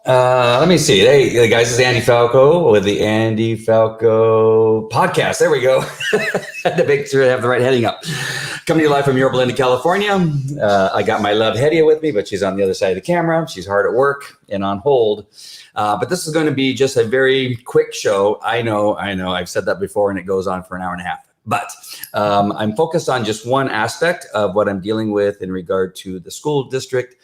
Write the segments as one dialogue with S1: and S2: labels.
S1: Let me see. Hey, guys, this is Andy Falco with the Andy Falco podcast. There we go. Had to make sure I have the right heading up. Coming to you live from Yorba, California. I got my love Hedia with me, but she's on the other side of the camera. She's hard at work and on hold. But this is going to be just a very quick show. I know. I've said that before, and it goes on for an hour and a half. But I'm focused on just one aspect of what I'm dealing with in regard to the school district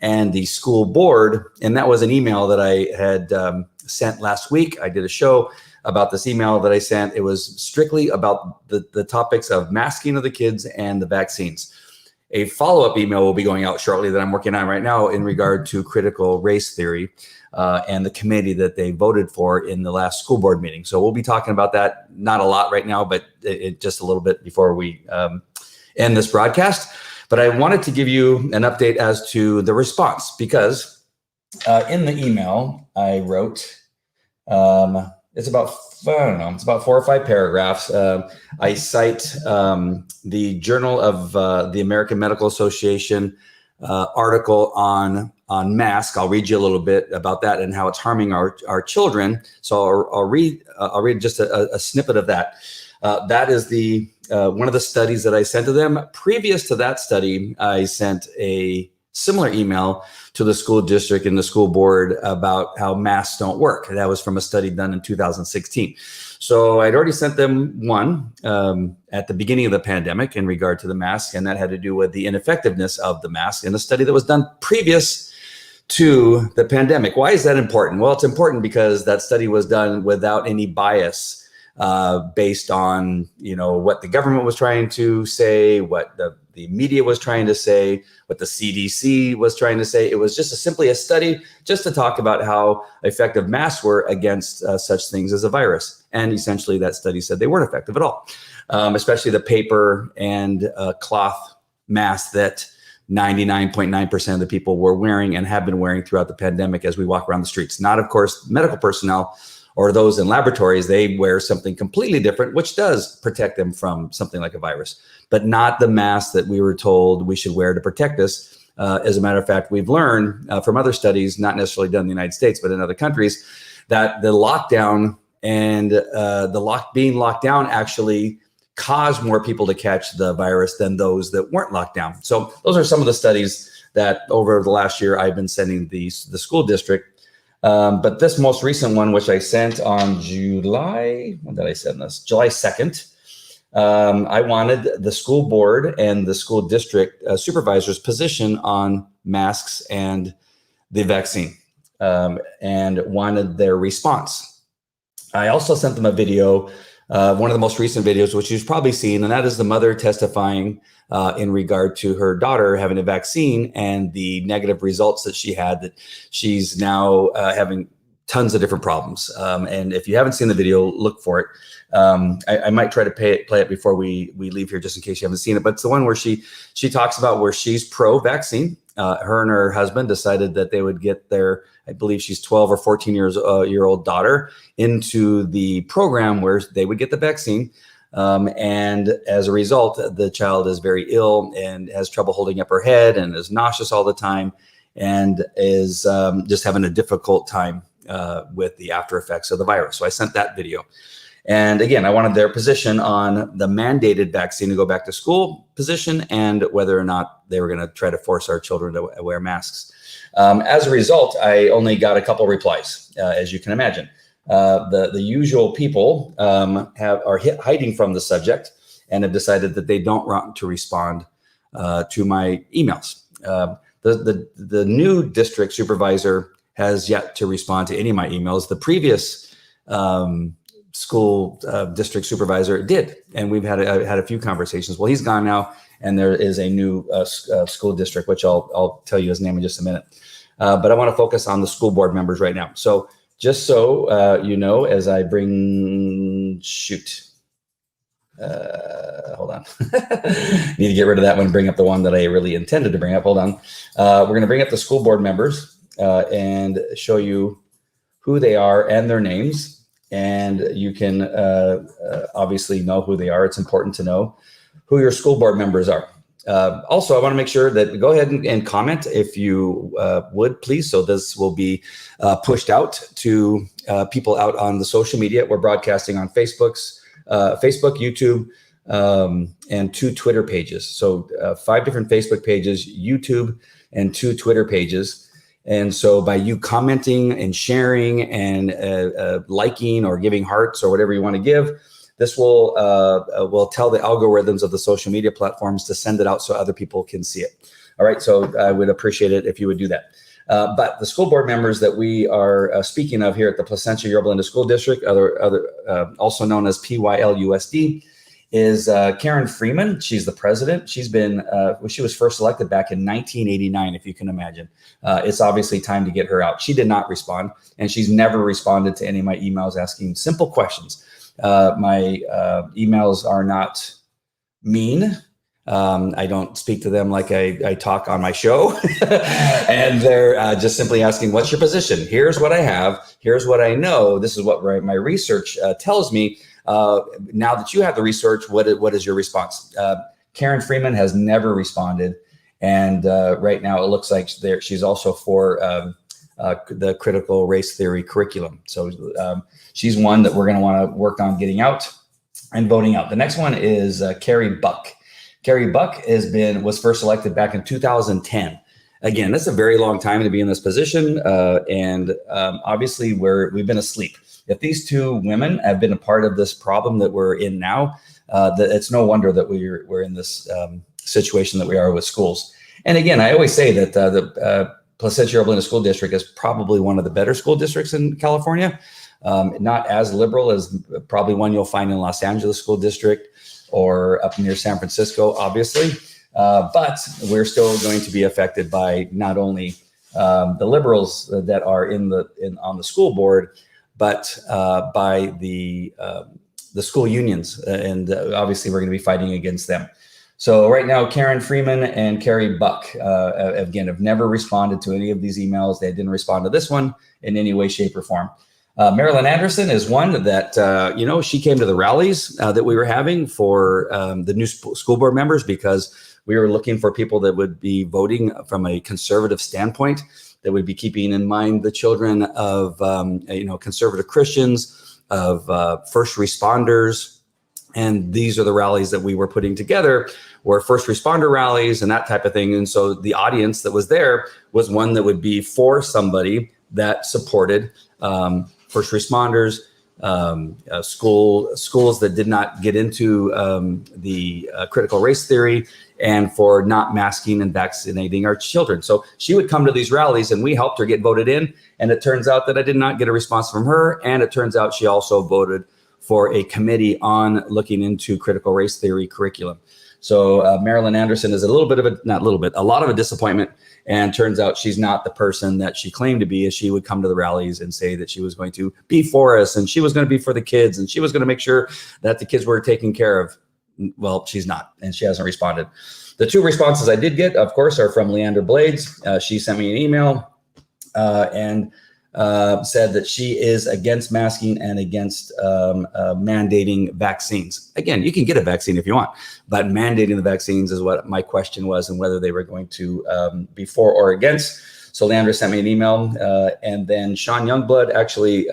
S1: and the school board. And that was an email that I had sent last week. I did a show about this email that I sent. It was strictly about the topics of masking of the kids and the vaccines. A follow-up email will be going out shortly that I'm working on right now in regard to critical race theory and the committee that they voted for in the last school board meeting. So we'll be talking about that, not a lot right now, but just a little bit before we end this broadcast. But I wanted to give you an update as to the response, because in the email I wrote, it's about 4 or 5 paragraphs. I cite the Journal of the American Medical Association article on mask. I'll read you a little bit about that and how it's harming our children. So I'll read just a snippet of that. That is the one of the studies that I sent to them. Previous to that study, I sent a similar email to the school district and the school board about how masks don't work. That was from a study done in 2016. So I'd already sent them one at the beginning of the pandemic in regard to the mask, and that had to do with the ineffectiveness of the mask in a study that was done previous to the pandemic. Why is that important? Well, it's important because that study was done without any bias based on, what the government was trying to say, what the media was trying to say, what the CDC was trying to say. It was just simply a study just to talk about how effective masks were against such things as a virus. And essentially that study said they weren't effective at all, especially the paper and cloth masks that 99.9% of the people were wearing and have been wearing throughout the pandemic as we walk around the streets. Not, of course, medical personnel or those in laboratories. They wear something completely different, which does protect them from something like a virus, but not the mask that we were told we should wear to protect us. As a matter of fact, we've learned from other studies, not necessarily done in the United States, but in other countries, that the lockdown and being locked down actually caused more people to catch the virus than those that weren't locked down. So those are some of the studies that over the last year I've been sending the school district. But this most recent one, which I sent on July 2nd, I wanted the school board and the school district supervisor's position on masks and the vaccine, and wanted their response. I also sent them a video, one of the most recent videos, which you've probably seen, and that is the mother testifying in regard to her daughter having a vaccine and the negative results that she had, that she's now having tons of different problems. And if you haven't seen the video, look for it. I might try to play it before we leave here, just in case you haven't seen it. But it's the one where she talks about where she's pro-vaccine. Her and her husband decided that they would get their, I believe she's 12 or 14 year old daughter into the program where they would get the vaccine. And as a result, the child is very ill and has trouble holding up her head and is nauseous all the time and is just having a difficult time with the after effects of the virus. So I sent that video. And again, I wanted their position on the mandated vaccine to go back to school position and whether or not they were going to try to force our children to wear masks. As a result, I only got a couple replies, as you can imagine. The usual people are hiding from the subject and have decided that they don't want to respond to my emails. The new district supervisor has yet to respond to any of my emails. The previous school district supervisor did, and we've had a few conversations. Well, he's gone now, and there is a new school district, which I'll tell you his name in just a minute. But I want to focus on the school board members right now. So just so as I bring, hold on. Need to get rid of that one, bring up the one that I really intended to bring up. Hold on. We're going to bring up the school board members and show you who they are and their names. And you can obviously know who they are. It's important to know who your school board members are. Also, I want to make sure that go ahead and comment if you would, please. So this will be pushed out to people out on the social media. We're broadcasting on Facebook, YouTube, and 2 Twitter pages. So 5 different Facebook pages, YouTube, and 2 Twitter pages. And so by you commenting and sharing and liking or giving hearts or whatever you want to give, this will tell the algorithms of the social media platforms to send it out so other people can see it. All right, so I would appreciate it if you would do that. But the school board members that we are speaking of here at the Placentia Yorba School District, also known as PYLUSD, is Karen Freeman. She's the president. She's been, she was first elected back in 1989, if you can imagine. It's obviously time to get her out. She did not respond, and she's never responded to any of my emails asking simple questions. My emails are not mean. I don't speak to them like I talk on my show. And they're just simply asking, what's your position? Here's what I have. Here's what I know. This is what my research tells me. Now that you have the research, what is your response? Karen Freeman has never responded. And right now it looks like she's also for the critical race theory curriculum. So she's one that we're going to want to work on getting out and voting out. The next one is Carrie Buck. Carrie Buck was first elected back in 2010. Again, that's a very long time to be in this position. And obviously we've been asleep. If these 2 women have been a part of this problem that we're in now, it's no wonder that we're in this situation that we are with schools. And again, I always say that the Placentia Yorba School District is probably one of the better school districts in California. Not as liberal as probably one you'll find in Los Angeles School District or up near San Francisco, obviously. But we're still going to be affected by not only the liberals that are on the school board, but by the school unions. And obviously we're going to be fighting against them. So right now, Karen Freeman and Carrie Buck, again, have never responded to any of these emails. They didn't respond to this one in any way, shape, or form. Marilyn Anderson is one that, she came to the rallies that we were having for the new school board members because we were looking for people that would be voting from a conservative standpoint, that would be keeping in mind the children of, conservative Christians, of first responders. And these are the rallies that we were putting together, were first responder rallies and that type of thing. And so the audience that was there was one that would be for somebody that supported first responders, schools that did not get into the critical race theory, and for not masking and vaccinating our children. So she would come to these rallies and we helped her get voted in. And it turns out that I did not get a response from her. And it turns out she also voted for a committee on looking into critical race theory curriculum. So Marilyn Anderson is a lot of a disappointment. And turns out she's not the person that she claimed to be, as she would come to the rallies and say that she was going to be for us and she was going to be for the kids and she was going to make sure that the kids were taken care of. Well, she's not, and she hasn't responded. The 2 responses I did get, of course, are from Leandra Blades. She sent me an email and said that she is against masking and against mandating vaccines. Again, you can get a vaccine if you want, but mandating the vaccines is what my question was, and whether they were going to be for or against. So Leandra sent me an email, and then Sean Youngblood, actually,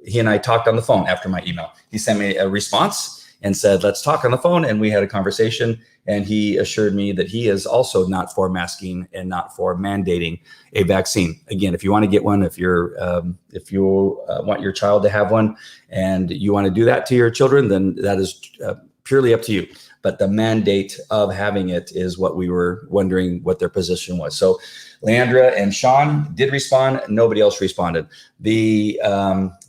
S1: he and I talked on the phone after my email. He sent me a response and said, let's talk on the phone. And we had a conversation, and he assured me that he is also not for masking and not for mandating a vaccine. Again, if you want to get one, if you want your child to have one and you want to do that to your children, then that is purely up to you. But the mandate of having it is what we were wondering what their position was. So Leandra and Sean did respond. Nobody else responded. The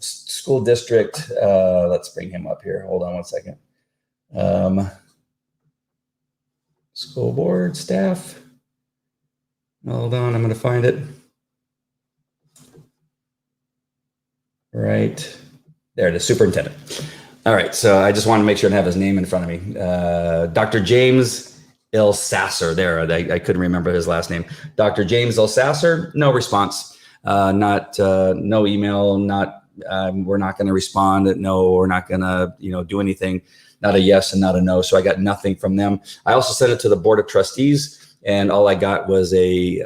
S1: school district, let's bring him up here. Hold on one second. School board staff. Hold on, I'm going to find it. Right there, the superintendent. All right, so I just want to make sure to have his name in front of me. Dr. James Ilsasser. There, I couldn't remember his last name. Dr. James Ilsasser, no response. No email. We're not going to respond. No, we're not going to do anything. not a yes and not a no. So I got nothing from them. I also sent it to the board of trustees, and all I got was a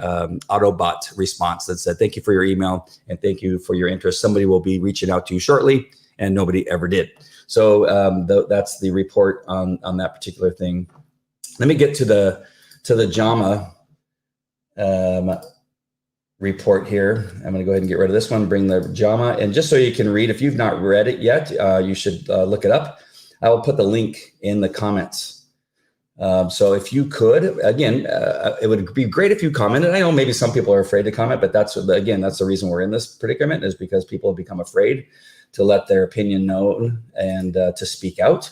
S1: Autobot response that said, thank you for your email and thank you for your interest. Somebody will be reaching out to you shortly, and nobody ever did. So that's the report on that particular thing. Let me get to the JAMA report here. I'm going to go ahead and get rid of this one, bring the JAMA, and just so you can read, if you've not read it yet, you should look it up. I will put the link in the comments. So if you could, again, it would be great if you commented. I know maybe some people are afraid to comment, but that's the reason we're in this predicament, is because people have become afraid to let their opinion known and to speak out.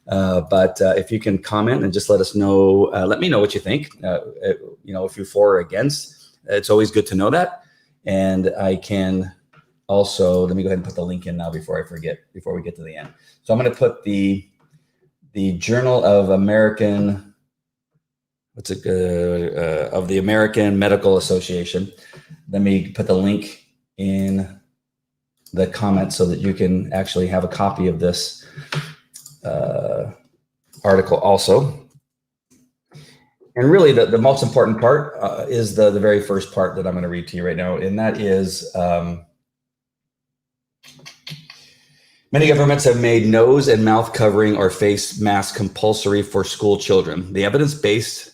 S1: But if you can comment and just let us know, let me know what you think. If you're for or against, it's always good to know that. And I can also, let me go ahead and put the link in now before I forget, before we get to the end. So I'm going to put the Journal of American, of the American Medical Association. Let me put the link in the comments so that you can actually have a copy of this article also. And really the most important part is the very first part that I'm going to read to you right now. And that is, many governments have made nose and mouth covering or face mask compulsory for school children. The evidence base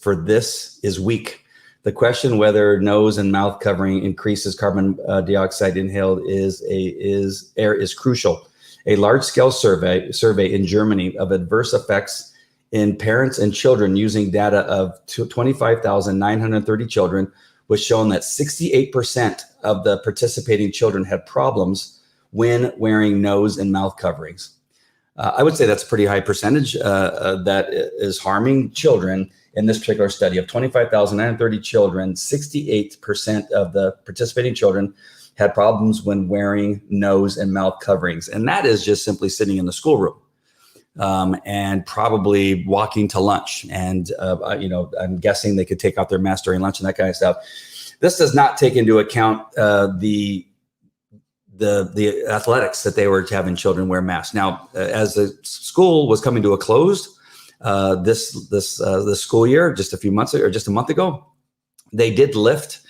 S1: for this is weak. The question whether nose and mouth covering increases carbon dioxide inhaled is crucial. A large-scale survey in Germany of adverse effects in parents and children using data of 25,930 children was shown that 68% of the participating children had problems when wearing nose and mouth coverings. I would say that's a pretty high percentage that is harming children. In this particular study of 25,930 children, 68% of the participating children had problems when wearing nose and mouth coverings. And that is just simply sitting in the schoolroom and probably walking to lunch. And, I'm guessing they could take out their mask during lunch and that kind of stuff. This does not take into account the athletics that they were having children wear masks. Now, as the school was coming to a close, this school year, just a month ago, they did lift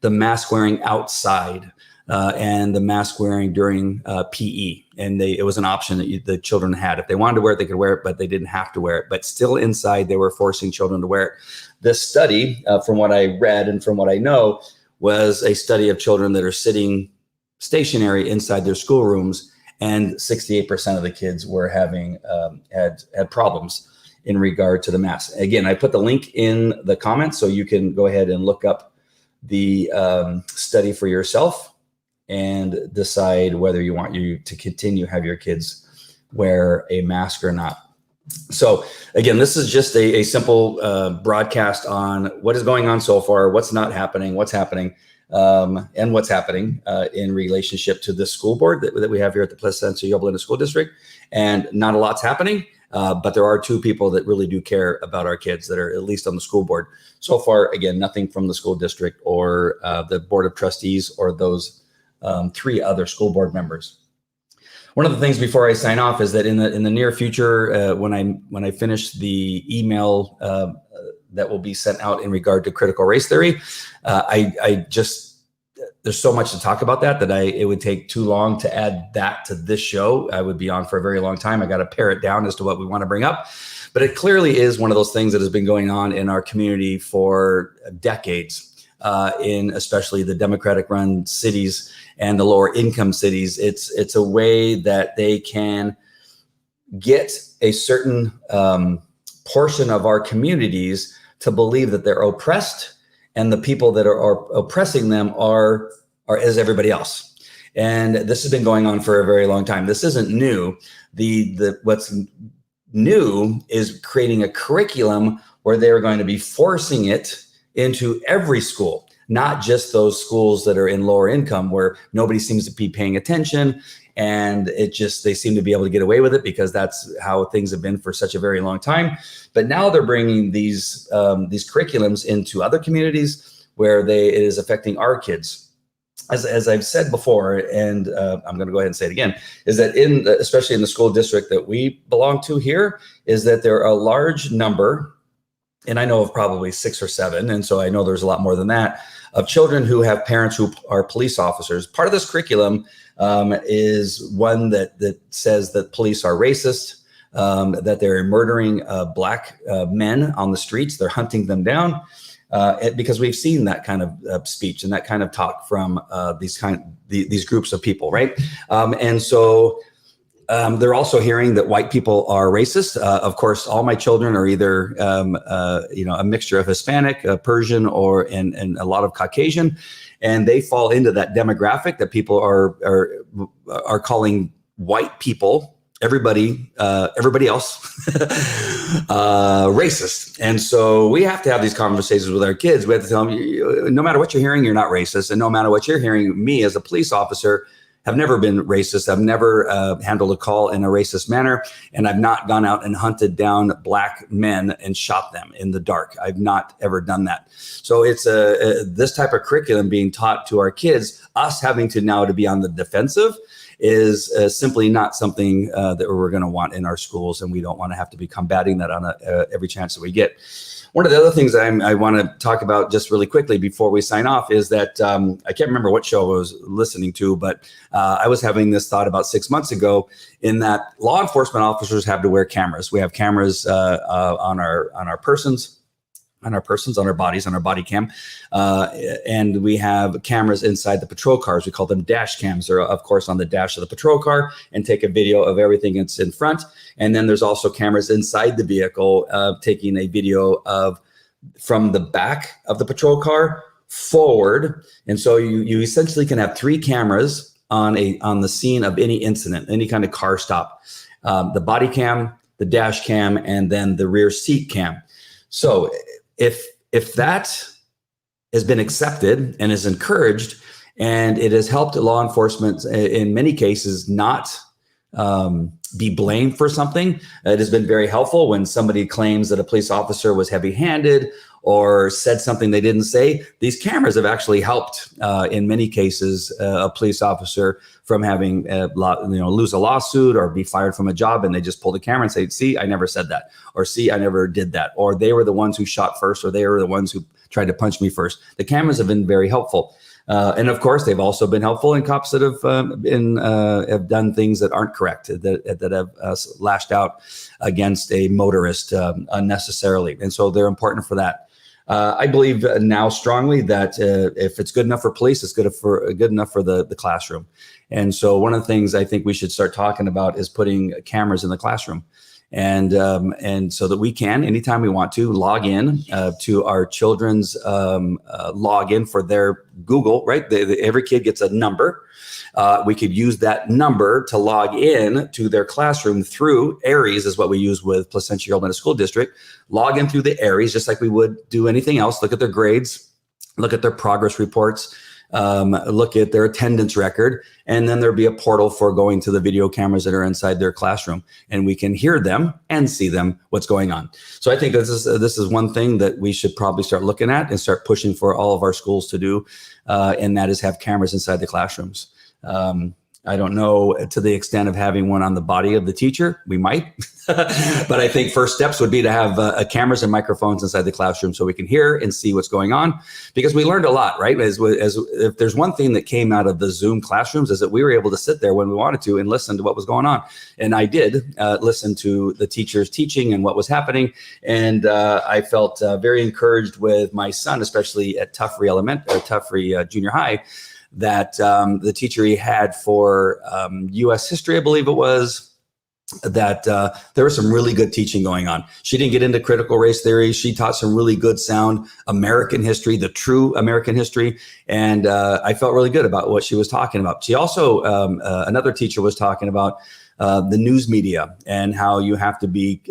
S1: the mask wearing outside and the mask wearing during PE. And it was an option that the children had. If they wanted to wear it, they could wear it, but they didn't have to wear it. But still inside, they were forcing children to wear it. This study, from what I read and from what I know, was a study of children that are sitting stationary inside their schoolrooms, and 68% of the kids were having had problems in regard to the mask. Again, I put the link in the comments so you can go ahead and look up the study for yourself and decide whether you want to continue have your kids wear a mask or not. So again, this is just a simple broadcast on what is going on so far, what's not happening, what's happening, and what's happening in relationship to this school board that we have here at the Placentia Yorba School District. And not a lot's happening, but there are two people that really do care about our kids that are at least on the school board. So far, again, nothing from the school district or the board of trustees or those three other school board members. One of the things before I sign off is that in the near future, when I finish the email that will be sent out in regard to critical race theory, there's so much to talk about that it would take too long to add that to this show. I would be on for a very long time. I got to pare it down as to what we want to bring up. But it clearly is one of those things that has been going on in our community for decades, in especially the Democratic-run cities and the lower income cities. It's a way that they can get a certain portion of our communities to believe that they're oppressed, and the people that are oppressing them are as everybody else. And this has been going on for a very long time. This isn't new. What's new is creating a curriculum where they're going to be forcing it into every school, not just those schools that are in lower income where nobody seems to be paying attention. And they seem to be able to get away with it because that's how things have been for such a very long time. But now they're bringing these curriculums into other communities where it is affecting our kids. as I've said before, and I'm going to go ahead and say it again, is that especially in the school district that we belong to here, is that there are a large number, and I know of probably 6 or 7, and so I know there's a lot more than that, of children who have parents who are police officers. Part of this curriculum is one that says that police are racist, that they're murdering black men on the streets, they're hunting them down. Because we've seen that kind of speech and that kind of talk from these groups of people, right? And so they're also hearing that white people are racist. Of course, all my children are either a mixture of Hispanic, Persian, and a lot of Caucasian, and they fall into that demographic that people are calling white people. Everybody else racist. And so we have to have these conversations with our kids. We have to tell them, no matter what you're hearing, you're not racist. And no matter what you're hearing, me as a police officer have never been racist. I've never handled a call in a racist manner. And I've not gone out and hunted down black men and shot them in the dark. I've not ever done that. So it's this type of curriculum being taught to our kids, us having to be on the defensive, is simply not something that we're going to want in our schools, and we don't want to have to be combating that on every chance that we get. One of the other things I want to talk about just really quickly before we sign off is that I can't remember what show I was listening to, but I was having this thought about 6 months ago, in that law enforcement officers have to wear cameras. We have cameras on our persons, on our bodies, on our body cam. And we have cameras inside the patrol cars. We call them dash cams. They're, of course, on the dash of the patrol car and take a video of everything that's in front. And then there's also cameras inside the vehicle, taking a video from the back of the patrol car forward. And so you essentially can have 3 cameras on the scene of any incident, any kind of car stop. The body cam, the dash cam, and then the rear seat cam. So if that has been accepted and is encouraged, and it has helped law enforcement in many cases not be blamed for something, it has been very helpful when somebody claims that a police officer was heavy-handed or said something they didn't say. These cameras have actually helped in many cases a police officer from having lose a lawsuit or be fired from a job, and they just pull the camera and say, "See, I never said that," or "See, I never did that," or "They were the ones who shot first," or "They were the ones who tried to punch me first." The cameras have been very helpful. And of course, they've also been helpful in cops that have done things that aren't correct, that have lashed out against a motorist unnecessarily. And so they're important for that. I believe now strongly that if it's good enough for police, it's good enough for the classroom. And so one of the things I think we should start talking about is putting cameras in the classroom. And so that we can, anytime we want to, log in to our children's login for their Google, right? Every kid gets a number. We could use that number to log in to their classroom through Aries, is what we use with Placentia Yorba School District. Log in through the Aries, just like we would do anything else. Look at their grades, look at their progress reports, look at their attendance record, and then there'll be a portal for going to the video cameras that are inside their classroom, and we can hear them and see them, what's going on. So I think this is one thing that we should probably start looking at and start pushing for all of our schools to do, and that is have cameras inside the classrooms. I don't know to the extent of having one on the body of the teacher. We might, but I think first steps would be to have cameras and microphones inside the classroom so we can hear and see what's going on, because we learned a lot, right? As if there's one thing that came out of the Zoom classrooms, is that we were able to sit there when we wanted to and listen to what was going on. And I did listen to the teachers teaching and what was happening. And I felt very encouraged with my son, especially at Tuffrey Junior High, that the teacher he had for U.S. history, I believe it was, that there was some really good teaching going on. She didn't get into critical race theory. She taught some really good, sound American history, the true American history. And I felt really good about what she was talking about. She also, another teacher was talking about the news media and how you have to be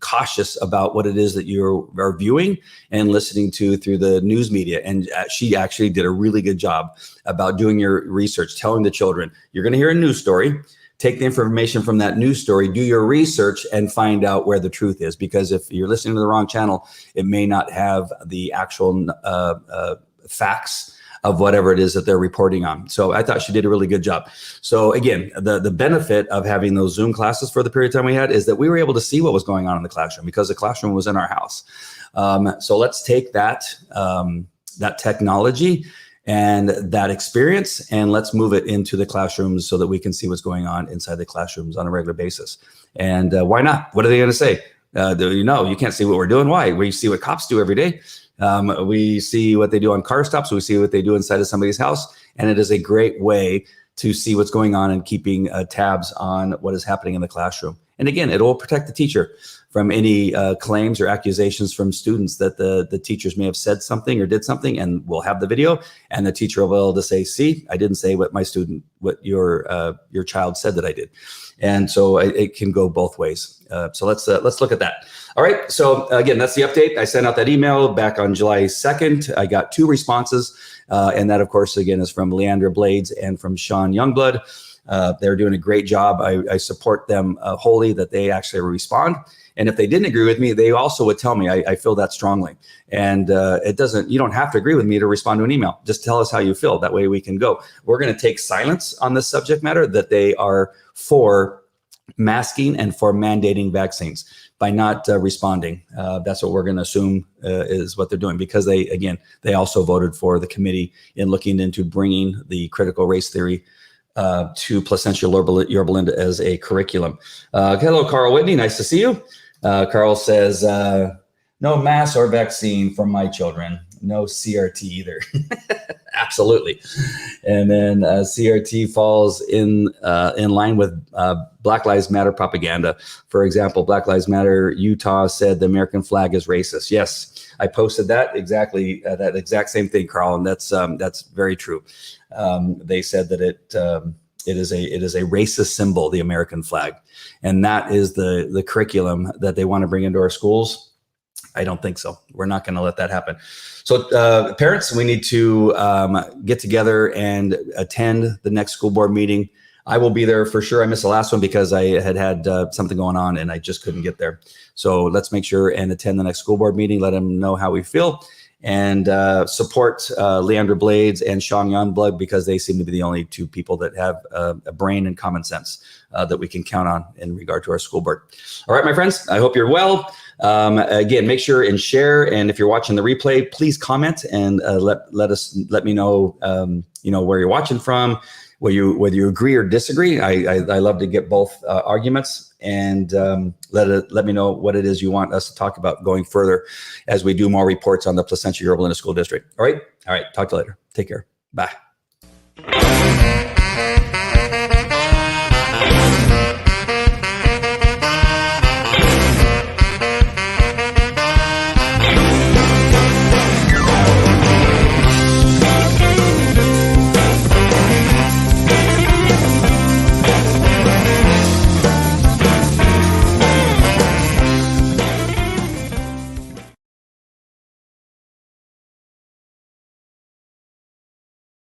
S1: cautious about what it is that you are viewing and listening to through the news media. And she actually did a really good job about doing your research, telling the children, you're going to hear a news story. Take the information from that news story, do your research, and find out where the truth is. Because if you're listening to the wrong channel, it may not have the actual facts of whatever it is that they're reporting on. So I thought she did a really good job. So again, the benefit of having those Zoom classes for the period of time we had is that we were able to see what was going on in the classroom because the classroom was in our house. So let's take that technology and that experience, and let's move it into the classrooms so that we can see what's going on inside the classrooms on a regular basis. And why not? What are they going to say? You can't see what we're doing. Why? We see what cops do every day. We see what they do on car stops. We see what they do inside of somebody's house. And it is a great way to see what's going on and keeping tabs on what is happening in the classroom. And again, it will protect the teacher from any claims or accusations from students that the teachers may have said something or did something, and we'll have the video, and the teacher will be able to say, see, I didn't say what your child said that I did. And so it can go both ways. So let's look at that. All right. So again, that's the update. I sent out that email back on July 2nd. I got 2 responses. And that, of course, again, is from Leandra Blades and from Sean Youngblood. They're doing a great job. I support them wholly that they actually respond. And if they didn't agree with me, they also would tell me. I feel that strongly. And you don't have to agree with me to respond to an email. Just tell us how you feel. That way we can go. We're going to take silence on this subject matter, that they are for masking and for mandating vaccines by not responding. That's what we're going to assume is what they're doing, because they also voted for the committee in looking into bringing the critical race theory to Placentia Yorba as a curriculum. Hello, Carl Whitney. Nice to see you. Carl says, no mask or vaccine for my children. No CRT either. Absolutely. And then CRT falls in line with Black Lives Matter propaganda. For example, Black Lives Matter Utah said the American flag is racist. Yes, I posted that exact same thing, Carl, and that's very true. They said that it is a racist symbol, the American flag, and that is the curriculum that they want to bring into our schools. I don't think so. We're not going to let that happen. So parents, we need to get together and attend the next school board meeting. I will be there for sure. I missed the last one because I had something going on and I just couldn't get there. So let's make sure and attend the next school board meeting. Let them know how we feel, and support Leandra Blades and Sean Youngblood, because they seem to be the only 2 people that have a brain and common sense that we can count on in regard to our school board. All right, my friends, I hope you're well. Again, make sure and share. And if you're watching the replay, please comment and let me know, where you're watching from, whether you agree or disagree. I love to get both arguments, and let me know what it is you want us to talk about going further as we do more reports on the Placentia Yorba School District. All right. Talk to you later. Take care. Bye.